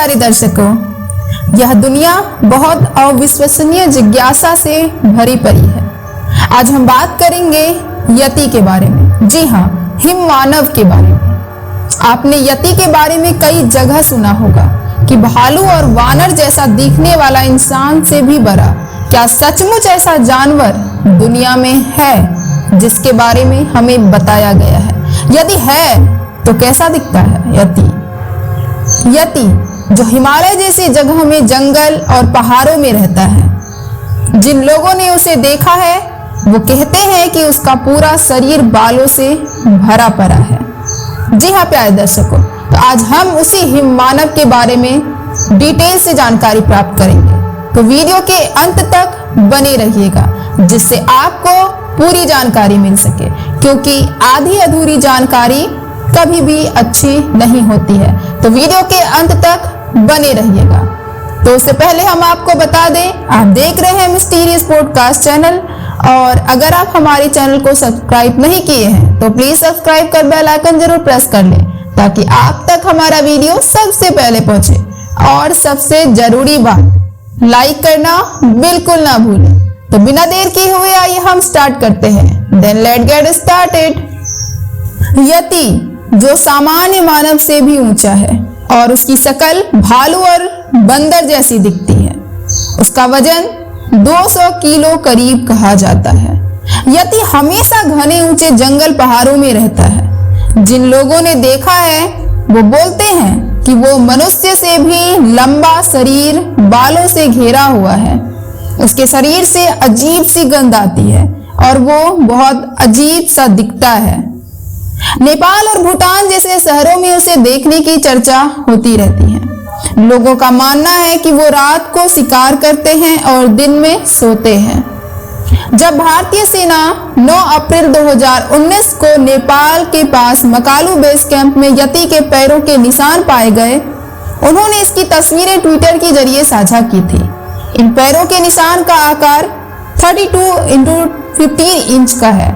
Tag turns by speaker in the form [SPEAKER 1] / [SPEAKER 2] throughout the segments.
[SPEAKER 1] प्यारे दर्शकों, यह दुनिया बहुत अविश्वसनीय जिज्ञासा से भरी पड़ी है। आज हम बात करेंगे यति के बारे में। जी हाँ, हिम मानव के बारे में। आपने यति के बारे में कई जगह सुना होगा कि भालू और वानर जैसा दिखने वाला इंसान से भी बड़ा। क्या सचमुच ऐसा जानवर दुनिया में है जिसके बारे में हमें बताया गया है? यदि है तो कैसा दिखता है यति? यति जो हिमालय जैसी जगह में जंगल और पहाड़ों में रहता है। जिन लोगों ने उसे देखा है वो कहते हैं कि उसका पूरा शरीर बालों से भरा पड़ा है। जी हाँ प्यारे दर्शकों, तो आज हम उसी हिम मानव के बारे में डिटेल से जानकारी प्राप्त करेंगे। तो वीडियो के अंत तक बने रहिएगा जिससे आपको पूरी जानकारी मिल सके, क्योंकि आधी अधूरी जानकारी कभी भी अच्छी नहीं होती है। तो वीडियो के अंत तक बने रहिएगा। तो उससे पहले हम आपको बता दें, आप देख रहे हैं मिस्टीरियस पॉडकास्ट चैनल, और अगर आप हमारे चैनल को सब्सक्राइब नहीं किए हैं तो प्लीज सब्सक्राइब कर बेल आइकन जरूर प्रेस कर लें ताकि आप तक हमारा वीडियो सबसे पहले पहुंचे। और सबसे जरूरी बात, लाइक करना बिल्कुल ना भूलें। तो बिना देर किए हुए आइए हम स्टार्ट करते हैं। Then let's get started. यति जो सामान्य मानव से भी ऊंचा है और उसकी शक्ल भालू और बंदर जैसी दिखती है। उसका वजन 200 किलो करीब कहा जाता है। यति हमेशा घने ऊंचे जंगल पहाड़ों में रहता है। जिन लोगों ने देखा है वो बोलते हैं कि वो मनुष्य से भी लंबा शरीर बालों से घेरा हुआ है। उसके शरीर से अजीब सी गंध आती है और वो बहुत अजीब सा दिखता है। नेपाल और भूटान जैसे शहरों में उसे देखने की चर्चा होती रहती है। लोगों का मानना है कि वो रात को शिकार करते हैं और दिन में सोते हैं। जब भारतीय सेना 9 अप्रैल 2019 को नेपाल के पास मकालू बेस कैंप में यति के पैरों के निशान पाए गए, उन्होंने इसकी तस्वीरें ट्विटर के जरिए साझा की थी। इन पैरों के निशान का आकार 32x15 इंच का है।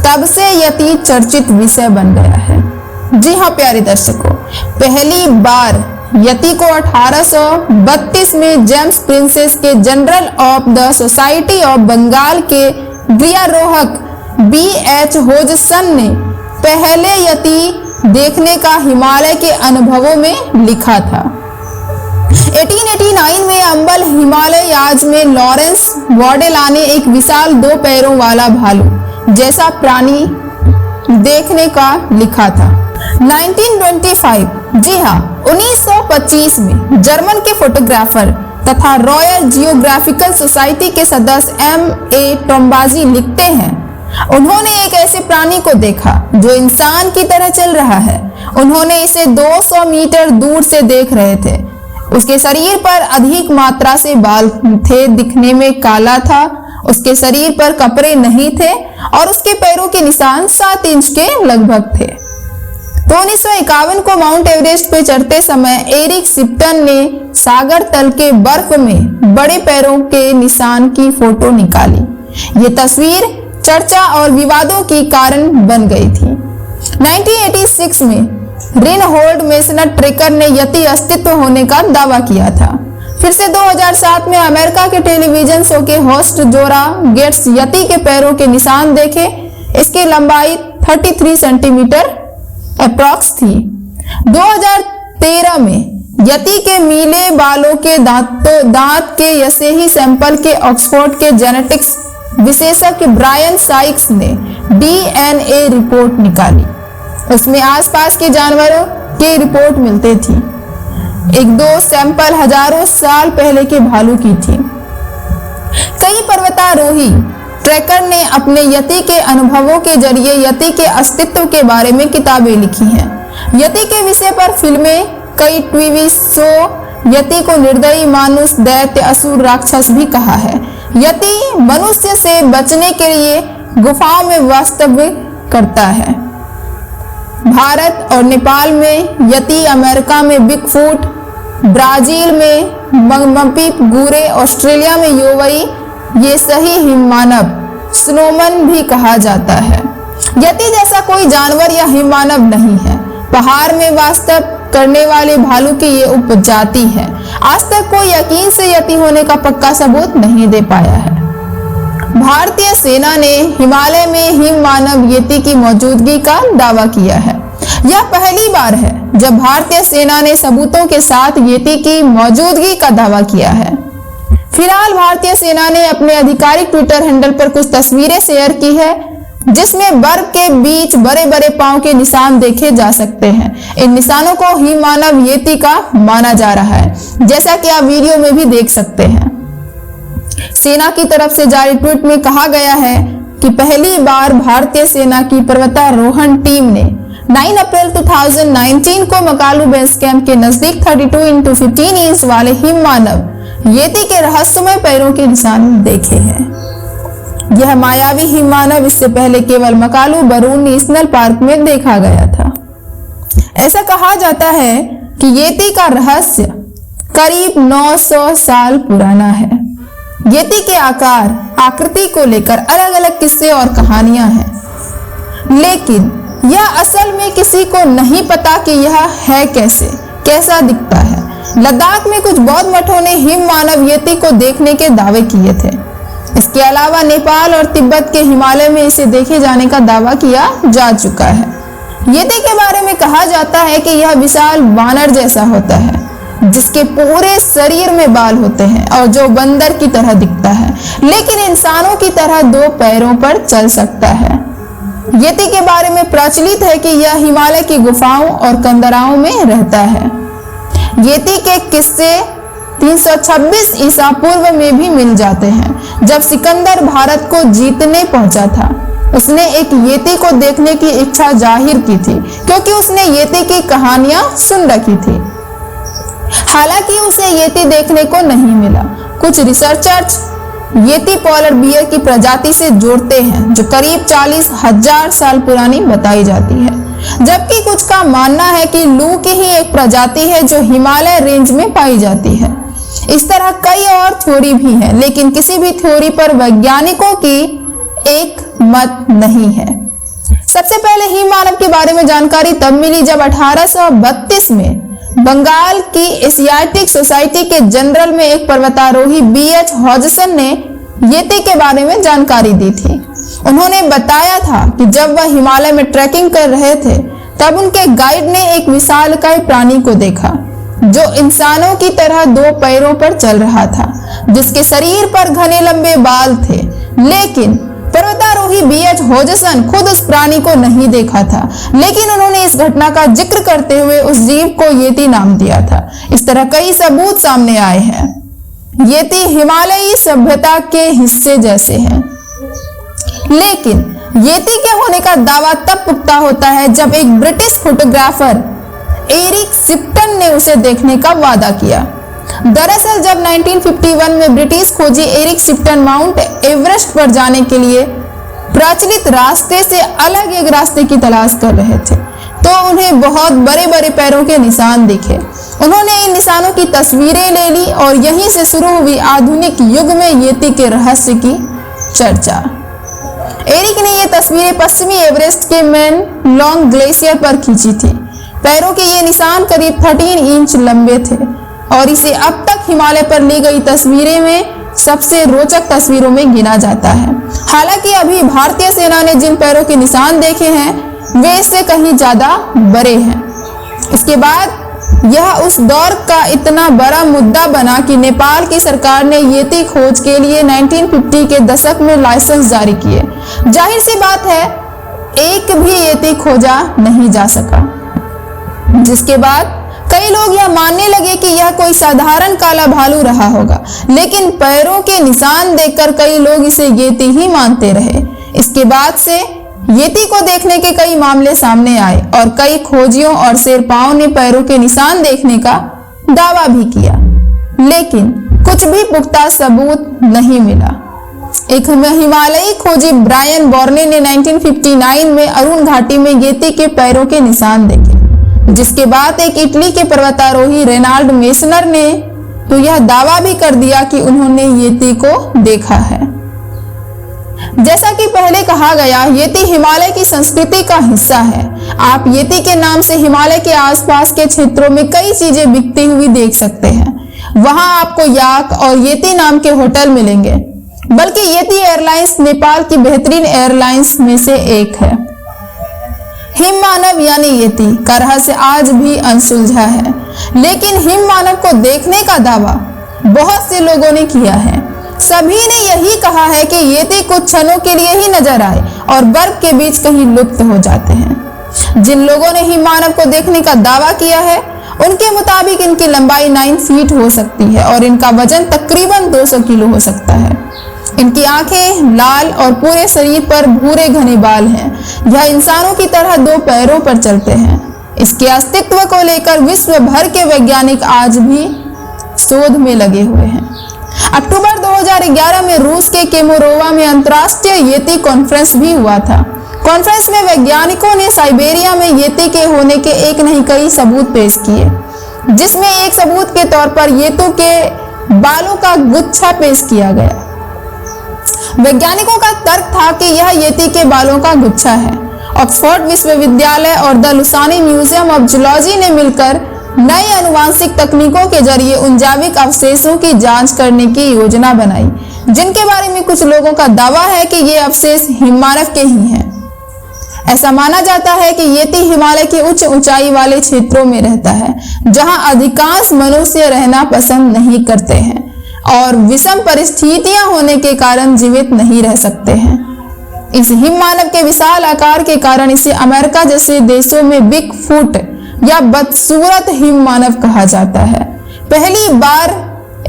[SPEAKER 1] तब से यति चर्चित विषय बन गया है। जी हाँ प्यारे दर्शकों, पहली बार यति को 1832 में जेम्स प्रिंसेस के general of the society of Bengal के गिर्यारोहक BH होजसन ने पहले यति देखने का हिमालय के अनुभवों में लिखा था। 1889 में अंबल हिमालयाज में लॉरेंस वार्डेला ने एक विशाल 2 पैरों वाला भालू जैसा प्राणी देखने का लिखा था। 1925, जी हाँ 1925 में जर्मन के फोटोग्राफर तथा रॉयल जियोग्राफिकल सोसाइटी के सदस्य M.A. टॉम्बाजी लिखते हैं, उन्होंने एक ऐसे प्राणी को देखा जो इंसान की तरह चल रहा है। उन्होंने इसे 200 मीटर दूर से देख रहे थे। उसके शरीर पर अधिक मात्रा से बाल थे, दिखने में काला था, उसके शरीर पर कपड़े नहीं थे और उसके पैरों के निशान 7 इंच के लगभग थे। तो 1951 को माउंट एवरेस्ट पे चढ़ते समय एरिक शिप्टन ने सागर तल के बर्फ में बड़े पैरों के निशान की फोटो निकाली। ये तस्वीर चर्चा और विवादों की कारण बन गई थी। 1986 में रेनहोल्ड मेसनर ट्रेकर ने यति अस्तित्व होने का दावा किया था। फिर से 2007 में अमेरिका के टेलीविजन शो के होस्ट जोरा गेट्स यति के पैरों के निशान देखे। इसकी लंबाई 33 सेंटीमीटर अप्रॉक्स थी। 2013 में यति के मिले बालों के दांत के ऐसे ही सैंपल के ऑक्सफोर्ड के जेनेटिक्स विशेषज्ञ ब्रायन साइक्स ने DNA रिपोर्ट निकाली। उसमें आसपास के जानवरों की रिपोर्ट मिलती थी। 1-2 सैंपल हजारों साल पहले के भालू की थी। कई पर्वतारोही ट्रेकर ने अपने यति के अनुभवों के जरिए यति के अस्तित्व के बारे में किताबें लिखी हैं। यति के विषय पर फिल्में, कई टीवी शो यति को निर्दयी मानुष, दैत्य, असुर, राक्षस भी कहा है। यति मनुष्य से बचने के लिए गुफाओं में वास्तव्य करता है। भारत और नेपाल में यति, अमेरिका में बिगफूट, ब्राजील में मगमपी गुरे, ऑस्ट्रेलिया में योवई, ये सही हिममानव स्नोमन भी कहा जाता है। यति जैसा कोई जानवर या हिममानव नहीं है। पहाड़ में वास्तव करने वाले भालू की ये उपजाति है। आज तक कोई यकीन से यति होने का पक्का सबूत नहीं दे पाया है। भारतीय सेना ने हिमालय में हिम मानव यति की मौजूदगी का दावा किया है। यह पहली बार है जब भारतीय सेना ने सबूतों के साथ यति की मौजूदगी का दावा किया है। फिलहाल भारतीय सेना ने अपने आधिकारिक ट्विटर हैंडल पर कुछ तस्वीरें शेयर की है, जिसमें बर्फ के बीच बड़े बड़े पांव के निशान देखे जा सकते हैं। इन निशानों को हिम मानव यति का माना जा रहा है, जैसा कि आप वीडियो में भी देख सकते हैं। सेना की तरफ से जारी ट्वीट में कहा गया है कि पहली बार भारतीय सेना की पर्वतारोहण टीम ने 9 अप्रैल 2019 को मकालू बेस कैंप के नजदीक 32x15 इंच वाले हिम मानव यति के रहस्यमय पैरों के निशान देखे हैं। यह मायावी हिम मानव इससे पहले केवल मकालू बरून नेशनल पार्क में देखा गया था। ऐसा कहा जाता है कि यति का रहस्य करीब 900 साल पुराना है। यति के आकार, आकृति को लेकर अलग अलग किस्से और कहानियां हैं, लेकिन यह असल में किसी को नहीं पता कि यह है कैसा दिखता है। लद्दाख में कुछ बौद्ध मठों ने हिम मानव यति को देखने के दावे किए थे। इसके अलावा नेपाल और तिब्बत के हिमालय में इसे देखे जाने का दावा किया जा चुका है। यति के बारे में कहा जाता है कि यह विशाल वानर जैसा होता है, जिसके पूरे शरीर में बाल होते हैं और जो बंदर की तरह दिखता है, लेकिन इंसानों की तरह 2 पैरों पर चल सकता है। यति के बारे में प्रचलित है कि यह हिमालय की गुफाओं और कंदराओं में रहता है। यति के किस्से 326 ईसा पूर्व में भी मिल जाते हैं। जब सिकंदर भारत को जीतने पहुंचा था, उसने एक यति को देखने की इच्छा जाहिर की थी, क्योंकि उसने यति की कहानियां सुन रखी थी। हालांकि उसे यति देखने को नहीं मिला। कुछ रिसर्चर्स यति पोलर बियर की प्रजाति से जोड़ते हैं, जो करीब 40,000 साल पुरानी बताई जाती है, जबकि कुछ का मानना है कि लू की ही एक प्रजाति है जो हिमालय रेंज में पाई जाती है। इस तरह कई और थ्योरी भी हैं, लेकिन किसी भी थ्योरी पर वैज्ञानिकों की एक मत नहीं है। सबसे पहले हिम मानव के बारे में जानकारी तब मिली जब 1832 में बंगाल की एशियाटिक सोसाइटी के जनरल में एक पर्वतारोही BH हॉजसन ने यति के बारे में जानकारी दी थी। उन्होंने बताया था कि जब वह हिमालय में ट्रैकिंग कर रहे थे, तब उनके गाइड ने एक विशालकाय प्राणी को देखा, जो इंसानों की तरह 2 पैरों पर चल रहा था, जिसके शरीर पर घने लंबे बाल थे। लेकिन पर्वतारोही BH हॉजसन खुद उस प्राणी को नहीं देखा था, लेकिन उन्होंने इस घटना का जिक्र करते हुए उस जीव को यति नाम दिया था। इस तरह कई सबूत सामने आए हैं। यति हिमालयी सभ्यता के हिस्से जैसे हैं, लेकिन यति के होने का दावा तब पुख्ता होता है जब एक ब्रिटिश फोटोग्राफर एरिक शिप्टन ने उसे देखने का वादा किया। दरअसल जब 1951 में ब्रिटिश खोजी एरिक शिप्टन माउंट एवरेस्ट पर जाने के लिए प्रचलित रास्ते से अलग एक रास्ते की तलाश कर रहे थे, तो उन्हें बहुत बड़े बड़े पैरों के निशान दिखे। उन्होंने इन निशानों की तस्वीरें ले ली और यहीं से शुरू हुई आधुनिक युग में यति के रहस्य की चर्चा। एरिक ने ये तस्वीरें पश्चिमी एवरेस्ट के मेन लॉन्ग ग्लेशियर पर खींची थी। पैरों के ये निशान करीब 13 इंच लंबे थे और इसे अब तक हिमालय पर ली गई तस्वीरें में सबसे रोचक तस्वीरों में गिना जाता है। हालांकि अभी भारतीय सेना ने जिन पैरों के निशान देखे हैं, वे इससे कहीं ज्यादा बड़े हैं। इसके बाद यह उस दौर का इतना बड़ा मुद्दा बना कि नेपाल की सरकार ने यति खोज के लिए 1950 के दशक में लाइसेंस जारी किए। जाहिर सी बात है, एक भी यति खोजा नहीं जा सका, जिसके बाद कई लोग यह मानने लगे कि यह कोई साधारण काला भालू रहा होगा, लेकिन पैरों के निशान देखकर कई लोग इसे यति ही मानते रहे। इसके बाद से यति को देखने के कई मामले सामने आए और कई खोजियों और शेरपाओं ने पैरों के निशान देखने का दावा भी किया, लेकिन कुछ भी पुख्ता सबूत नहीं मिला। एक हिमालयी खोजी ब्रायन बॉर्ने ने 1959 में अरुण घाटी में यति के पैरों के निशान देखे, जिसके बाद एक इटली के पर्वतारोही रेनाल्ड मेसनर ने तो यह दावा भी कर दिया कि उन्होंने यति को देखा है। जैसा कि पहले कहा गया, येती हिमालय की संस्कृति का हिस्सा है। आप येती के नाम से हिमालय के आसपास के क्षेत्रों में कई चीजें बिकती हुई देख सकते हैं। वहां आपको याक और येती नाम के होटल मिलेंगे। बल्कि येती एयरलाइंस नेपाल की बेहतरीन एयरलाइंस में से एक है। हिममानव यानी येती का रहस्य आज भी अनसुलझा है, लेकिन हिममानव को देखने का दावा बहुत से लोगों ने किया है। सभी ने यही कहा है कि येती कुछ क्षणों के लिए ही नजर आए और बर्फ के बीच कहीं लुप्त हो जाते हैं। जिन लोगों ने हिममानव को देखने का दावा किया है, उनके मुताबिक इनकी लंबाई 9 फीट हो सकती है और इनका वजन तकरीबन 200 किलो हो सकता है। इनकी आंखें लाल और पूरे शरीर पर भूरे घने बाल हैं। यह इंसानों की तरह 2 पैरों पर चलते हैं। इसके अस्तित्व को लेकर विश्व भर के वैज्ञानिक आज भी शोध में लगे हुए हैं। अक्टूबर 2011 में रूस के केमोरोवा में अंतर्राष्ट्रीय येती कॉन्फ्रेंस भी हुआ था। कॉन्फ्रेंस में वैज्ञानिकों ने साइबेरिया में येती के होने के एक नहीं कई सबूत पेश किए, जिसमें एक सबूत के तौर पर येतों के बालों का गुच्छा पेश किया गया। वैज्ञानिकों का तर्क था कि यह येती के बालों का गुच्छा है। ऑक्सफोर्ड विश्वविद्यालय और द लुसानी म्यूजियम ऑफ जूलॉजी ने मिलकर नई आनुवांशिक तकनीकों के जरिए उन जैविक अवशेषों की जांच करने की योजना बनाई, जिनके बारे में कुछ लोगों का दावा है कि ये अवशेष हिममानव के ही हैं। ऐसा माना जाता है कि येती हिमालय के उच्च ऊंचाई वाले क्षेत्रों में रहता है, जहां अधिकांश मनुष्य रहना पसंद नहीं करते हैं और विषम परिस्थितियां होने के कारण जीवित नहीं रह सकते हैं। इस हिममानव के विशाल आकार के कारण इसे अमेरिका जैसे देशों में बिग फुट या बदसूरत हिममानव कहा जाता है। पहली बार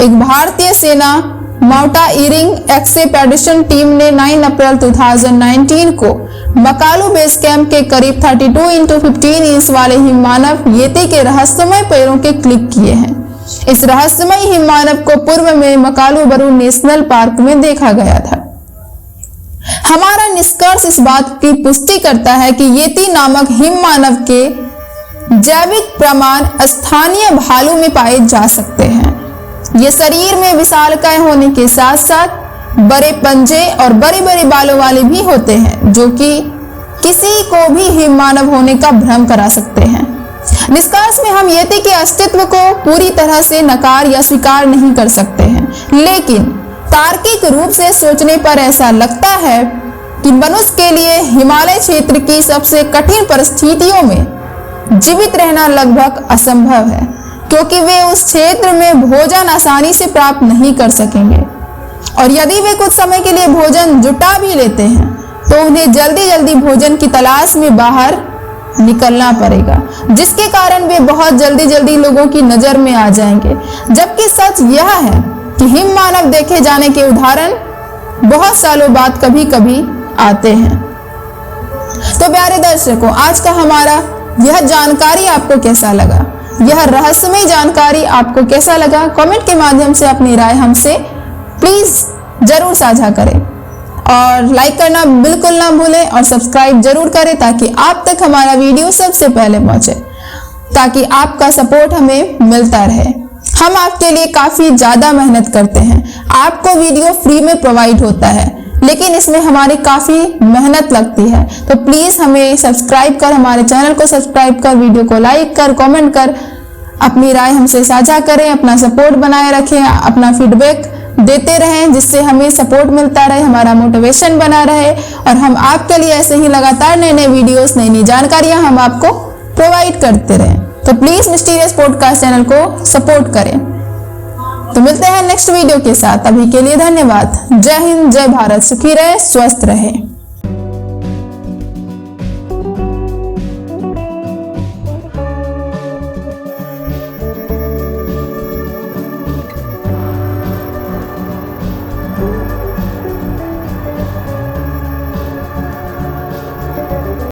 [SPEAKER 1] एक भारतीय सेना माउंटेनियरिंग एक्सपेडिशन टीम ने 9 अप्रैल 2019 को मकालू बेस कैंप के करीब 32 × 15 इंच वाले हिममानव येती के रहस्यमय पैरों के क्लिक किए हैं। इस रहस्यमय हिममानव को पूर्व में मकालू बरू नेशनल पार्क में देखा गया था। हमारा निष्कर्ष इस बात की पुष्टि करता है कि येती नामक हिममानव के जैविक प्रमाण स्थानीय भालू में पाए जा सकते हैं। ये शरीर में विशालकाय होने के साथ साथ बड़े पंजे और बड़े बड़े बालों वाले भी होते हैं, जो कि किसी को भी हिममानव होने का भ्रम करा सकते हैं। निष्कर्ष में हम येती के अस्तित्व को पूरी तरह से नकार या स्वीकार नहीं कर सकते हैं, लेकिन तार्किक रूप से सोचने पर ऐसा लगता है कि मनुष्य के लिए हिमालय क्षेत्र की सबसे कठिन परिस्थितियों में जीवित रहना लगभग असंभव है, क्योंकि वे उस क्षेत्र में भोजन आसानी से प्राप्त नहीं कर सकेंगे और यदि वे कुछ समय के लिए भोजन जुटा भी लेते हैं तो उन्हें जल्दी जल्दी भोजन की तलाश में बाहर निकलना पड़ेगा, जिसके कारण वे बहुत जल्दी लोगों की नजर में आ जाएंगे। जबकि सच यह है कि हिममानव देखे जाने के उदाहरण बहुत सालों बाद कभी कभी आते हैं। तो प्यारे दर्शकों, आज का हमारा यह जानकारी आपको कैसा लगा? यह रहस्यमय जानकारी आपको कैसा लगा? कमेंट के माध्यम से अपनी राय हमसे प्लीज जरूर साझा करें और लाइक करना बिल्कुल ना भूलें और सब्सक्राइब जरूर करें ताकि आप तक हमारा वीडियो सबसे पहले पहुंचे, ताकि आपका सपोर्ट हमें मिलता रहे। हम आपके लिए काफी ज्यादा मेहनत करते हैं। आपको वीडियो फ्री में प्रोवाइड होता है, लेकिन इसमें हमारी काफी मेहनत लगती है। तो प्लीज हमें सब्सक्राइब कर, हमारे चैनल को सब्सक्राइब कर, वीडियो को लाइक कर, कमेंट कर, अपनी राय हमसे साझा करें, अपना सपोर्ट बनाए रखें, अपना फीडबैक देते रहें, जिससे हमें सपोर्ट मिलता रहे, हमारा मोटिवेशन बना रहे और हम आपके लिए ऐसे ही लगातार नए नए वीडियोस, नई नई जानकारियां हम आपको प्रोवाइड करते रहें। तो प्लीज मिस्टीरियस पॉडकास्ट चैनल को सपोर्ट करें। तो मिलते हैं नेक्स्ट वीडियो के साथ। अभी के लिए धन्यवाद। जय हिंद, जय भारत, सुखी रहे, स्वस्थ रहे।